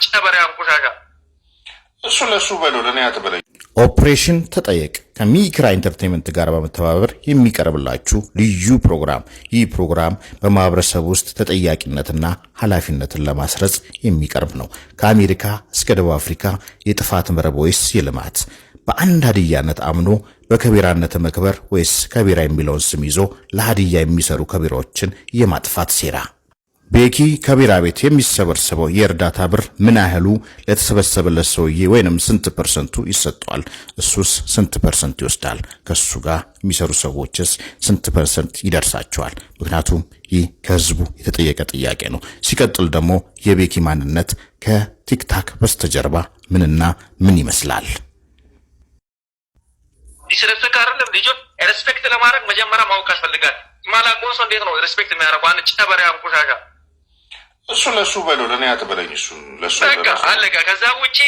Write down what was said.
ጨበሪያም ቆሻሻ እሱ ለሱ በለው ለኔ አትበለኝ። ኦፕሬሽን ተጠየቅ ከሚክራ ኢንተርቴይንመንት ጋር በመተባበር የሚቀርብላችሁ ልዩ ፕሮግራም። ይህ ፕሮግራም በማህበረሰብ ውስጥ ተጠያቂነትና ኃላፊነትን ለማስረጽ የሚቀርብ ነው። ከአሜሪካ እስከ ደቡብ አፍሪካ የጥፋት መረብ ወይስ የልማት በአንድ ሀዲያነት አምኖ በከቢራነት መክበር ወይስ ከቢራ የሚለውን ስም ይዞ ለሀዲያ የሚሰሩ ከቢራዎችን የማጥፋት ሴራ። ቤኪ ከቢራ ቤት የሚሰበሰበው የእርዳታ ብር ምን ያህሉ ለተሰበሰበለት ሰውዬ ወይንም ስንት ፐርሰንቱ ይሰጣል? እሱስ ስንት ፐርሰንት ይወስዳል? ከሱ ጋር የሚሰሩ ሰዎችስ ስንት ፐርሰንት ይደርሳቸዋል? ምክንያቱም ይህ ከህዝቡ የተጠየቀ ጥያቄ ነው። ሲቀጥል ደግሞ የቤኪ ማንነት ከቲክታክ በስተጀርባ ምንና ምን ይመስላል? ዲስሬስፔክት አይደለም ልጅ ሪስፔክት ለማድረግ መጀመሪያ ማወቅ ያስፈልጋል። ማላውቀውን ሰው እንዴት ነው ሪስፔክት የሚያደርገው? አንድ ጨበሪያም ቆሻሻ እሱ ለሱ በለው ለኔ አትበለኝ። እሱ ለሱ በቃ አለቀ። ከዛ ውጪ